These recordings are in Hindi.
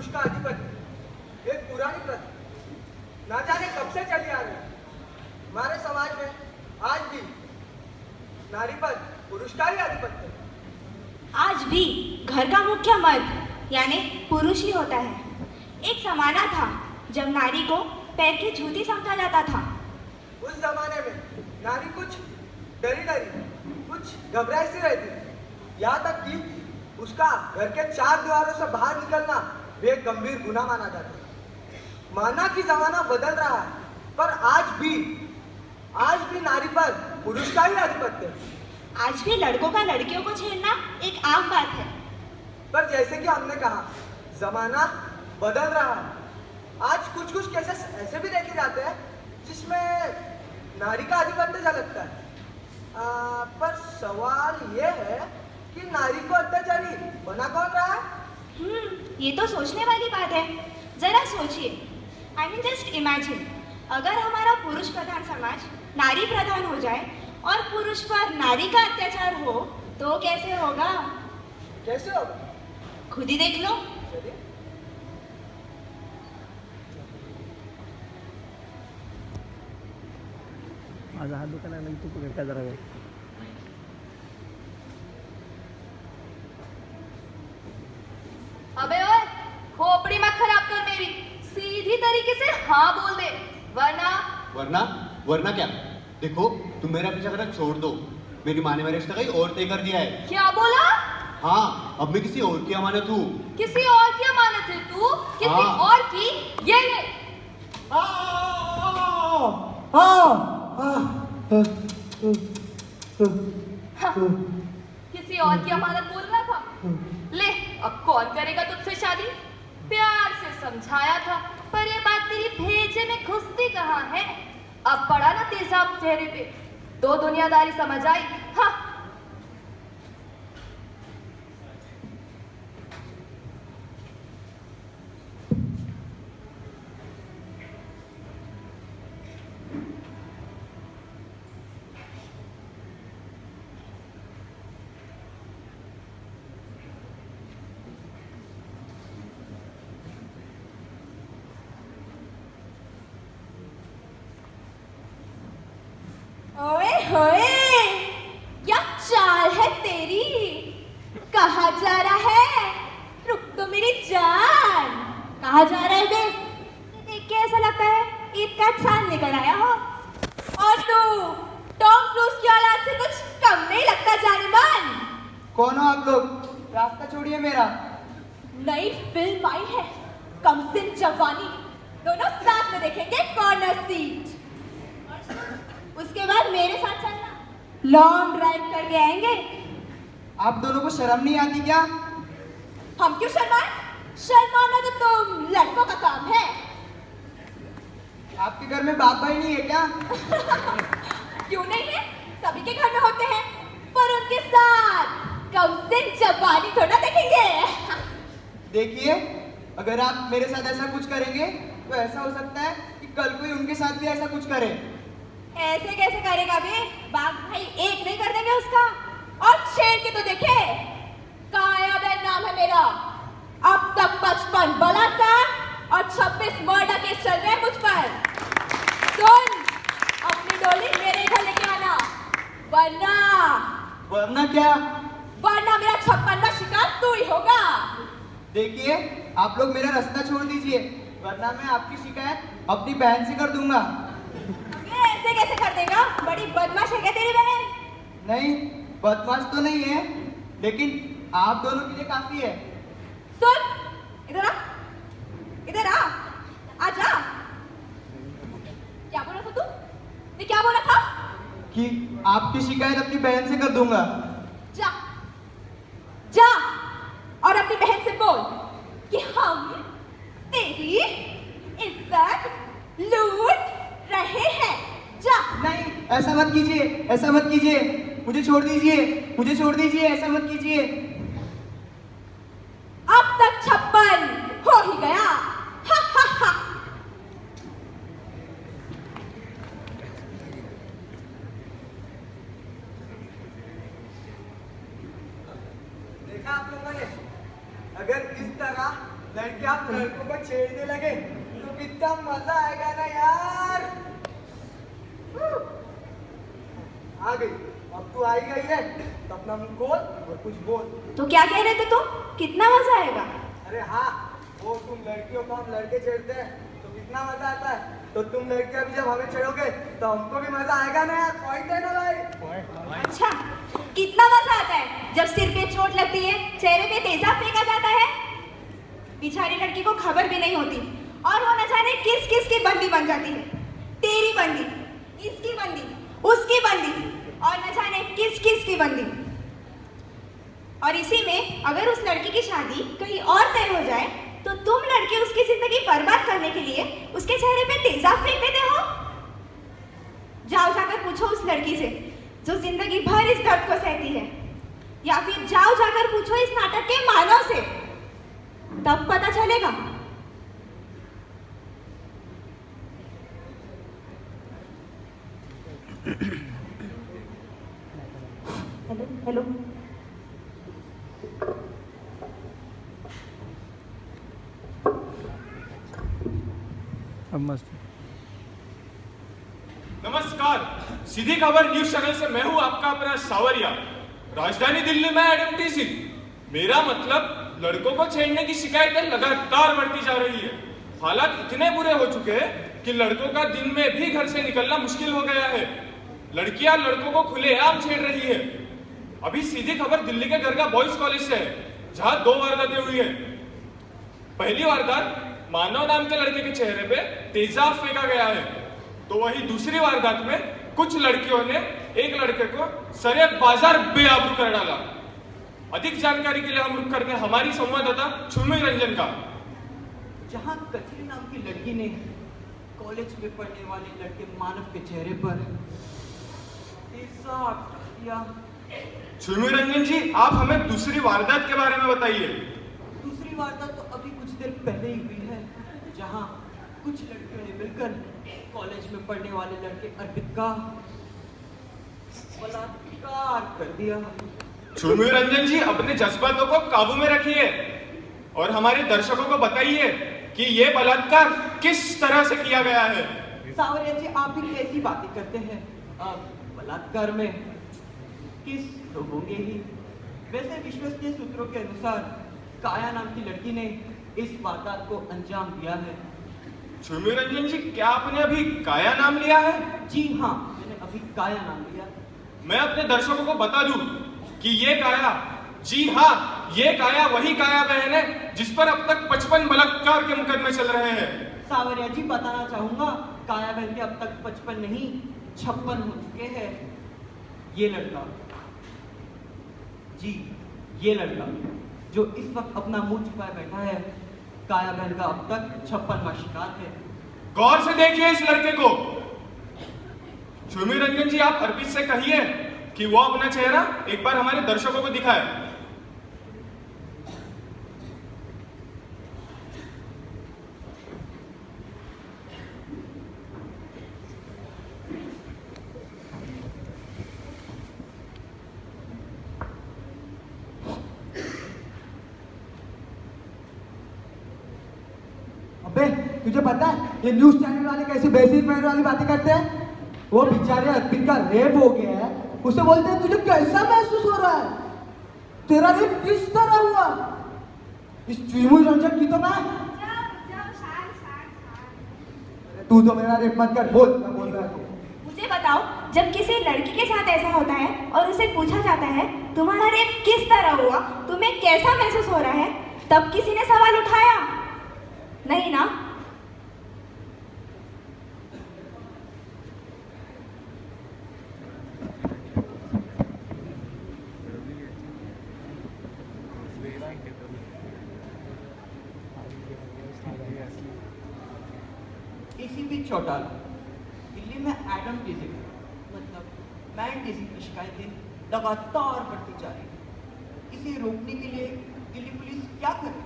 का आधिपत्य एक पुरानी प्रथा ना जाने कब से चली आ रही है। हमारे समाज में आज भी नारी पर पुरुष का ही आधिपत्य है। आज भी घर का मुख्य मर्द यानी पुरुष ही होता है। एक जमाना था जब नारी को पैर की जूती समझा जाता था। उस जमाने में नारी कुछ डरी डरी, कुछ घबराई सी रहती। यहाँ तक कि उसका घर के 4 दीवारों से बाहर निकलना भी एक गंभीर गुनाह माना जाता है। माना कि जमाना बदल रहा है, पर आज भी नारी पर पुरुष का ही आधिपत्य है। आज भी लड़कों का लड़कियों को छेड़ना एक आम बात है। पर जैसे कि हमने कहा, जमाना बदल रहा है। आज कुछ केसेस ऐसे भी देखे जाते हैं जिसमें नारी का आधिपत्य झलकता है। पर सवाल ये है कि नारी को अत्याचारी बना कौन रहा है? ये तो सोचने वाली बात है। जरा सोचिए, आई मीन जस्ट इमेजिन, अगर हमारा पुरुष प्रधान समाज नारी प्रधान हो जाए और पुरुष पर नारी का अत्याचार हो तो कैसे होगा? कैसे होगा? खुद ही देख लो। चलिए। माझा हात दुकान आहे, तू पकड का जरा वेळ. अबे ओए, खोपड़ी मत खराब कर मेरी। सीधी तरीके से हाँ बोल दे, वरना क्या? देखो, तुम मेरा पीछा करना छोड़ दो। मेरी माँ ने मेरा रिश्ता कहीं और तय कर दिया है। क्या बोला? हाँ, अब मैं किसी और की अमानत हूँ। किसी और की अमानत है तू? किसी हाँ। और की? ये ले। हाँ, किसी और की अमानत बोल रहा था। ले, अब कौन करेगा तुझसे शादी? प्यार से समझाया था, पर ये बात तेरी भेजे में घुसती कहाँ है? अब पड़ा ना तेजाब चेहरे पे, तो दुनियादारी समझ आई। हाँ। ओए होए, क्या चाल है तेरी? कहाँ जा रहा है? रुक तो मेरी जान। कहाँ जा रहा है बे? देख के ऐसा लगता है ईद का चांद निकल आया हो। और तू टॉम क्रूज की औलाद से कुछ कम नहीं लगता जाने मन। कौन हो आप लोग? रास्ता छोड़िए मेरा। नई फिल्म आई है, कमसिन जवानी। दोनों साथ में देखेंगे कॉर्नर सीट। उसके बाद मेरे साथ चलना, लॉन्ग ड्राइव करके आएंगे। आप दोनों को शर्म नहीं आती क्या? हम क्यों शर्माए? शर्माना तो तुम लड़कों का काम है। आपके घर में बाप भाई नहीं है क्या? क्यों नहीं है? सभी के घर में होते हैं, पर उनके साथ कमसिन जवानी थोड़ा देखेंगे। देखिए, अगर आप मेरे साथ ऐसा कुछ करेंगे तो ऐसा हो सकता है कि कल कोई उनके साथ भी ऐसा कुछ करे। ऐसे कैसे करेगा बे? बाप भाई एक नहीं कर देंगे उसका। और शेर के तो देखे, कायाबेन नाम है मेरा। अब तक 55 बलात्कार और 26 मर्डर केस चल रहे हैं मुझ पर। सुन, अपनी डोली मेरे घर लेके आना, वरना क्या? वरना मेरा 56वां शिकार तू ही होगा। देखिए, आप लोग मेरा रास्ता छोड़ दीजिए, वरना मैं आपकी शिकायत अपनी बहन से कर दूंगा। ये ऐसे कैसे कर देगा? बड़ी बदमाश है क्या तेरी बहन? नहीं, बदमाश तो नहीं है, लेकिन आप दोनों के लिए काफी है। सुन, इधर आ, इधर आ, आजा। क्या बोला था तू? ये क्या बोला था? कि आपकी शिकायत अपनी बहन से कर दूंगा। जा, जा और अपनी बहन से बोल कि हम तेरी इज्जत लूट रहे हैं। जा। नहीं, ऐसा मत कीजिए, ऐसा मत कीजिए। मुझे छोड़ दीजिए, मुझे छोड़ दीजिए, ऐसा मत कीजिए। अब तक 56 हो ही गया। हा हा हा। देखा आप लोगों ने? अगर इस तरह लड़कियां लड़कों को छेड़ने लगे तो कितना मजा आएगा ना यार। आ गई, अब तू आई गई है तो अपना मुंह खोल और कुछ बोल। तो क्या कह रहे थे तुम? कितना मजा आएगा? अरे हाँ, वो तुम लड़कियों को हम लड़के छेड़ते हैं तो कितना मजा आता है, तो तुम लड़कियां भी जब हमें छेड़ोगे तो हमको भी मजा आएगा ना यार। पॉइंट है ना भाई? अच्छा, कितना मजा आता है जब सिर पे चोट लगती है, चेहरे पे तेजाब फेंका जाता है, बेचारी लड़की को खबर भी नहीं होती और वो न जाने किस किस की बंदी बन जाती है। तेरी बंदी, इसकी बंदी, उसकी बंदी और न जाने किस किस की बंदी। और इसी में अगर उस लड़की की शादी कहीं और तय हो जाए तो तुम लड़के उसकी जिंदगी बर्बाद करने के लिए उसके चेहरे पे तेजाब फेंक देते हो। जाओ जाकर पूछो उस लड़की से जो जिंदगी भर इस दर्द को सहती है, या फिर जाओ जाकर पूछो इस नाटक के मानव से, तब पता चलेगा। हेलो हेलो, अब मस्त। नमस्कार, सीधी खबर न्यूज चैनल से मैं हूं आपका अपना सावरिया। राजधानी दिल्ली में एडमटीसी, मेरा मतलब लड़कों को छेड़ने की शिकायतें लगातार बढ़ती जा रही है। हालात इतने बुरे हो चुके हैं कि लड़कों का दिन में भी घर से निकलना मुश्किल हो गया है। लड़कियां लड़कों को खुलेआम छेड़ रही है। अभी सीधी खबर दिल्ली के घर का बॉयज कॉलेज से है, जहां 2 वारदातें हुई है। पहली वारदात मानव नाम के लड़के के चेहरे पे तेजाब फेंका गया है, तो वही दूसरी वारदात में कुछ लड़कियों ने एक लड़के को सरे बाजार बेआबरू कर डाला। अधिक जानकारी के लिए हम रुक करते हैं हमारी संवाददाता छुमी रंजन का। जहां कचरी नाम की लड़की ने कॉलेज में पढ़ने वाले लड़के मानव के चेहरे पर तेजाब दिया। छुमी रंजन जी, आप हमें दूसरी वारदात के बारे में बताइए। दूसरी वारदात तो अभी कुछ देर पहले ही हुई है, जहां कुछ लड़कियों ने मिलकर कॉलेज में पढ़ने वाले लड़के अर्पित का बलात्कार कर दिया। छुमी रंजन जी, अपने जज्बातों को काबू में रखिए और हमारे दर्शकों को बताइए कि ये बलात्कार किस तरह से किया गया है। सावरिया जी, आप भी कैसी बातें करते हैं? बलात्कार में किस तो होंगे ही। वैसे विश्वसनीय सूत्रों के अनुसार काया नाम की लड़की ने इस वारदात को अंजाम दिया है। छुमी रंजन जी, क्या आपने अभी काया नाम लिया है? जी हाँ, मैंने अभी काया नाम लिया। मैं अपने दर्शकों को बता दूं कि ये काया, जी हाँ, ये काया वही काया बहन है जिस पर अब तक 55 बलात्कार के मुकदमे चल रहे हैं। सावरिया जी, बताना चाहूंगा, काया बहन के अब तक 55 नहीं 56 हो चुके हैं। ये लड़का, जी ये लड़का जो इस वक्त अपना मुंह छुपाए बैठा है, काया बहन का अब तक 56वां शिकार है। गौर से देखिए इस लड़के को। छुमी रंजन जी, आप अर्पित से कहिए कि वो अपना चेहरा एक बार हमारे दर्शकों को दिखाए। अबे, तुझे पता है ये न्यूज चैनल वाले कैसी बेसिक पैर वाली बातें करते हैं? वो बेचारे अर्पित का रेप हो गया है, उसे बोलते हैं तुझे कैसा महसूस हो रहा है, तेरा रेप किस तरह हुआ? इस चुईमुई रंजन की तो मैं, तू तो मेरा रेप मत कर, बोल, मैं बोल रहा हूँ। मुझे बताओ, जब किसी लड़की के साथ ऐसा होता है और उसे पूछा जाता है तुम्हारा रेप किस तरह हुआ, तुम्हें कैसा महसूस हो रहा है, तब किसी ने सवाल उठाया? नहीं ना? एसीपी चौटाला, दिल्ली में एडम टीजिंग मतलब मैन टीजिंग की शिकायतें लगातार बढ़ती जा रही है। इसे रोकने के लिए दिल्ली पुलिस क्या करे?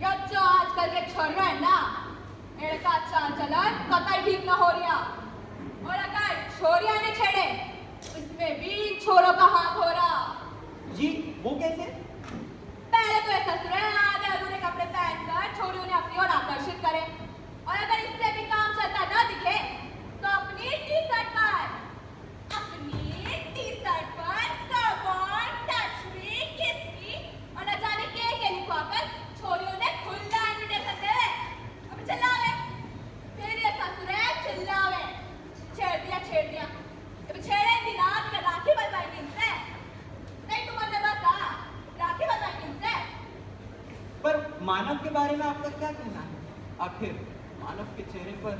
या जो आजकल के छोड़ रहे हैं ना, इनका चाल चलन कतई ठीक ना हो रहा। और अगर छोरिया ने छेड़े, इसमें भी इन छोरों का हाथ हो रहा। जी वो कैसे? पहले तो ऐसा ससुराल आधे अधूरे कपड़े पहन मानव के बारे में आपका क्या कहना है? आखिर मानव के चेहरे पर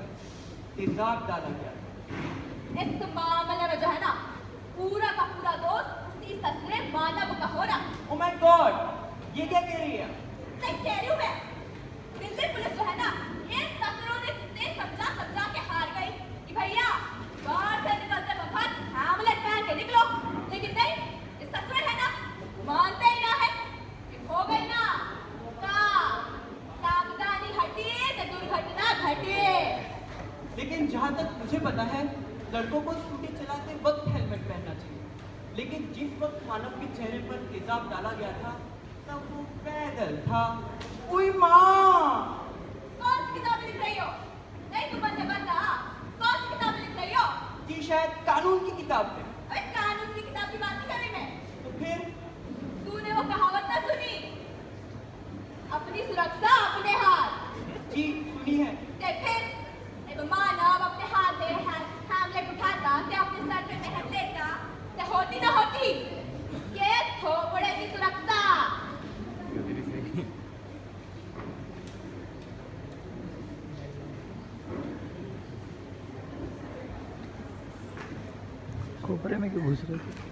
तेजाब डाला गया। इस मामले में जो है ना, पूरा का पूरा दोष उसी ससुरे मानव का हो रहा। ओह माय गॉड, ये क्या कह रही है? सही कह रही हूँ मैं। दिल्ली पुलिस जो है ना, ये ससुरों ने इतने समझा के हार गई कि भैया बाहर से निकलते वक्त हैमलेट पहन के निकलो, लेकिन नहीं, ये ससुर है ना, मानते ही ना है कि हो गई ना का सावधानी हटी तो दुर्घटना घटी। लेकिन जहाँ तक मुझे पता है, लड़कों को स्कूटी चलाते वक्त हेलमेट पहनना चाहिए। लेकिन जिस वक्त मानव के चेहरे पर तेजाब डाला गया था, तब वो पैदल था। उई माँ! कौन सी किताब लिख रही हो? नहीं तुम बंदे बंदा, कौन सी किताब लिख रही हो? जी शायद कानून की किताब है। अरे कानून की किताब की बात नहीं कर रही मैं। तो फिर तूने वो कहावत ना सुनी, अपनी सुरक्षा अपने हाथ। जी सुनी है। देख फिर, एक मानव अपने हाथ में हैमलेट उठाता ते अपने सर पे पहन लेता, ते होती ना होती ये थोपड़े की सुरक्षा। खोपड़े में क्यों घुस रहे थे?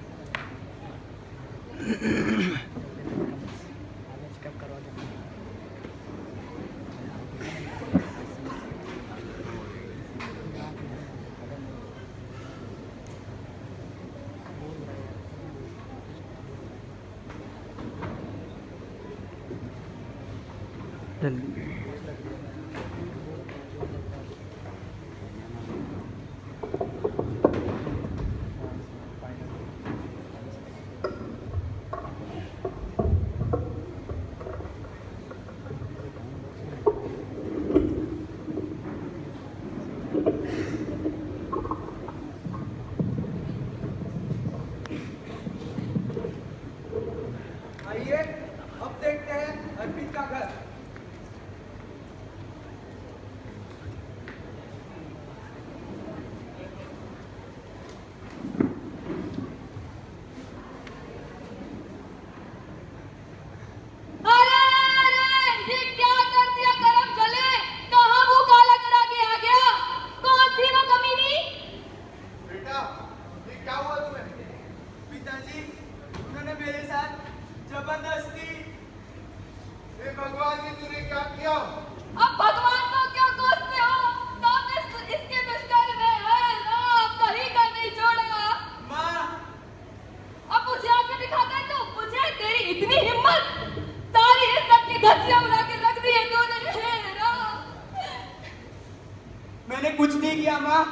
जल्दी आइए, अब देखते हैं अर्पित का घर। अरे ये क्या कर दिया करम जले, कहाँ मुंह काला करा के आ गया? कौन थी वो कमीनी? बेटा, ये क्या हुआ तुम्हें? पिताजी, उन्होंने मेरे साथ जबरदस्ती। हे भगवान ने तूने क्या किया? अब भगवान को क्यों कोसते हो? सामने इसके दुष्कर्म है राम, कहीं का नहीं छोड़ेगा। माँ, अब मुझे आके दिखाता है तो मुझे तेरी इतनी हिम्मत, सारी इज्जत की धज्जियां उड़ा के रख दी है तूने। हे राम, मैंने कुछ नहीं किया माँ,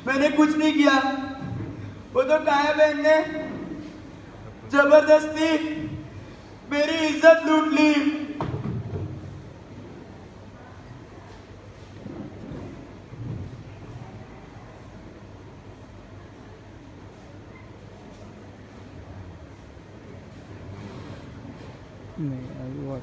मैंने कुछ नहीं किया। वो तो काया बहन ने जबरदस्ती मेरी इज्जत लूट ली। नहीं अभी वो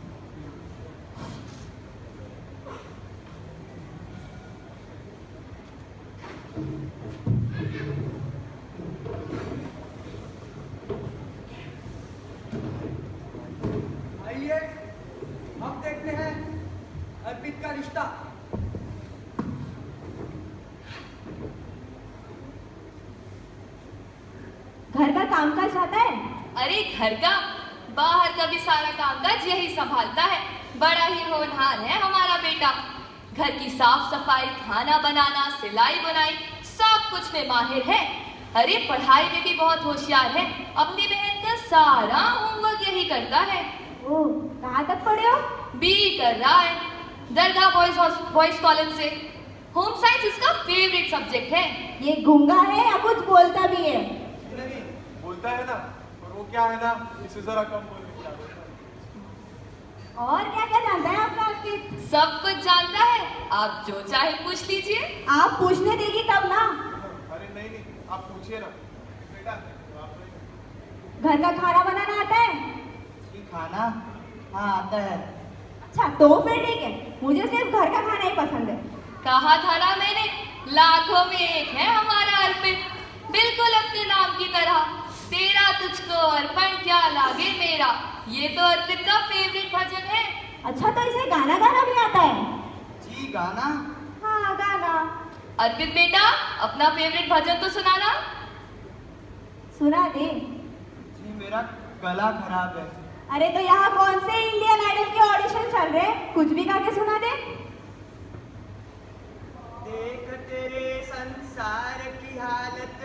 आइए, अब देखते हैं अर्पित का रिश्ता। घर का कामकाज जाता है। अरे घर का बाहर का भी सारा कामकाज यही संभालता है। बड़ा ही होनहार है हमारा बेटा। घर की साफ सफाई, खाना बनाना, सिलाई बुनाई सब कुछ में माहिर है। अरे पढ़ाई में भी बहुत होशियार है। अपनी बहन का सारा होमवर्क यही करता है। ओह, कहाँ तक पढ़े हो? बी कर रहा है दरगाह बॉयज कॉलेज से। होम साइंस इसका फेवरेट सब्जेक्ट है। ये गूंगा है या कुछ बोलता भी है? नहीं बोलता है ना, पर वो क्या है ना, इसे जरा कम बोलने की आदत है। और क्या क्या जानता है आपका अर्पित? सब कुछ जानता है, आप जो चाहे पूछ लीजिए। आप पूछने देगी तब ना। अरे नहीं, आप पूछिए ना बेटा। आप घर का खाना बनाना आता है? जी खाना? हाँ आता है। अच्छा तो फिर ठीक है, मुझे सिर्फ घर का खाना ही पसंद है। कहा था ना मैंने, लाखों में एक है हमारा अर्पित, बिल्कुल अपने नाम की तरह। तेरा तुझको अर्पण क्या लागे मेरा, ये तो अर्पित का फेवरेट भजन है। अच्छा तो इसे गाना गाना भी आता है? जी गाना? हाँ गाना। अर्पित बेटा, अपना फेवरेट भजन तो सुनाना। सुना दे। जी मेरा गला खराब है। अरे तो यहाँ कौन से इंडियन आइडल के ऑडिशन चल रहे हैं? कुछ भी गा के सुना दे। देख तेरे संसार की हालत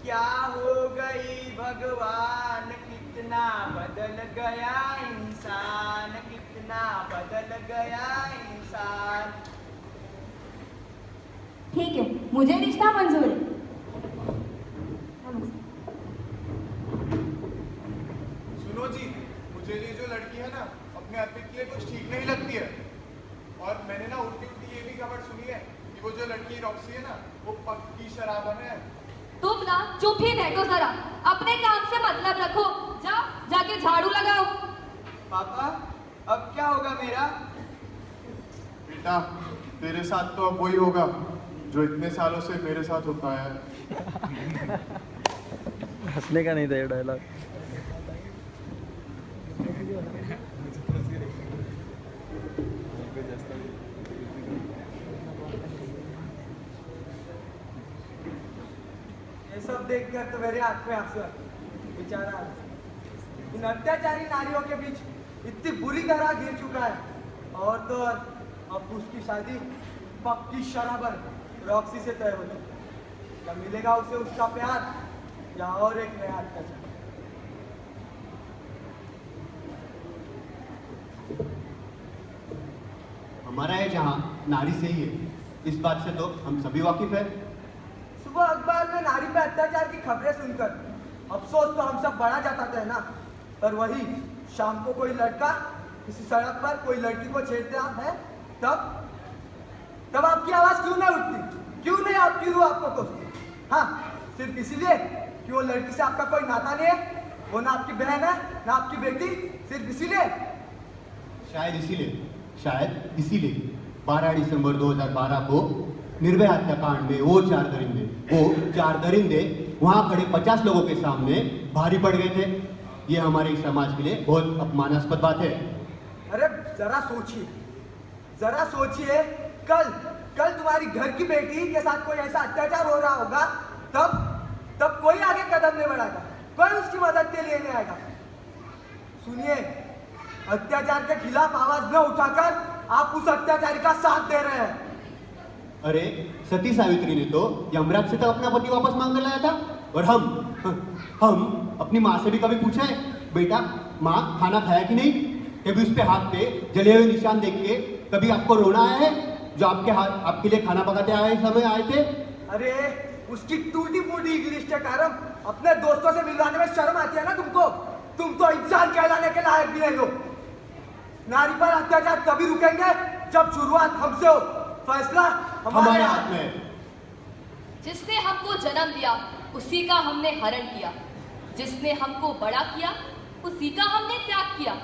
क्या हो गई भगवान, कितना बदल गया इंसान, कितना बदल गया इंसान। ठीक है, मुझे रिश्ता मंजूर है। नमस्ते। सुनो जी, मुझे ये जो लड़की है ना अपने अर्पित के लिए कुछ ठीक नहीं लगती है। और मैंने ना उल्टी उल्टी ये भी खबर सुनी है कि वो जो लड़की रॉक्सी है ना वो पक्की शराबन है। तुम ना चुप ही बैठो जरा, अपने काम से मतलब रखो। जाओ जाके झाड़ू लगाओ। पापा अब क्या होगा मेरा? बेटा तेरे साथ तो अब वही होगा जो इतने सालों से मेरे साथ होता है। हंसने का नहीं था ये डायलॉग। ये सब देखकर तो मेरे आंख में आंसू आए। बेचारा इन अत्याचारी नारियों के बीच इतनी बुरी तरह गिर चुका है। और तो और अब उसकी शादी पक्की शराबर रॉक्सी से तय हो चुकी है। क्या मिलेगा उसे उसका प्यार या और एक नया अत्याचार? हमारा ये जहाँ नारी से ही है, इस बात से तो हम सभी वाकिफ है। सुबह अखबार में नारी पे अत्याचार की खबरें सुनकर अफसोस तो हम सब बढ़ा जाता था ना, पर वही शाम को कोई लड़का किसी सड़क पर कोई लड़की को छेड़ता है तब आपकी आवाज क्यों नहीं उठती? क्यों नहीं आपकी रूह आपको कोसती? हाँ, सिर्फ इसीलिए कि वो लड़की से आपका कोई नाता नहीं है, वो ना आपकी बहन है ना आपकी बेटी, सिर्फ इसीलिए? शायद इसीलिए 12 दिसंबर 2012 को निर्भया हत्याकांड में वो चार दरिंदे वहां खड़े 50 लोगों के सामने भारी पड़ गए थे। ये हमारे समाज के लिए बहुत अपमानास्पद बात है। अरे जरा सोचिए, कल तुम्हारी घर की बेटी के साथ कोई ऐसा अत्याचार हो रहा होगा, तब कोई आगे कदम नहीं बढ़ाएगा, कोई उसकी मदद के लिए नहीं आएगा। सुनिए, अत्याचार के खिलाफ आवाज न उठाकर आप उस अत्याचारी का साथ दे रहे हैं। अरे सती सावित्री ने तो यमराज से तो अपना पति वापस मांग कर लाया था। और हम अपनी माँ से भी कभी पूछा है, बेटा माँ खाना खाया कि नहीं? कभी उस पे हाथ पे जले हुए निशान देख के कभी आपको रोना आया है जो आपके लिए खाना पकाते आए समय आए थे? अरे उसकी टूटी फूटी इंग्लिश के कारण अपने दोस्तों से मिलवाने में शर्म आती है ना तुमको? तुम तो इंसान कहलाने के लायक भी नहीं हो। नारी पर अत्याचार तभी रुकेंगे जब शुरुआत हमसे हो, फैसला हमारे हाथ में है। जिसने हमको जन्म दिया उसी का हमने हरण किया, जिसने हमको बड़ा किया उसी का हमने त्याग किया।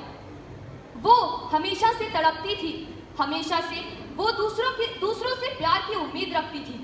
वो हमेशा से तड़पती थी, हमेशा से वो दूसरों से प्यार की उम्मीद रखती थी,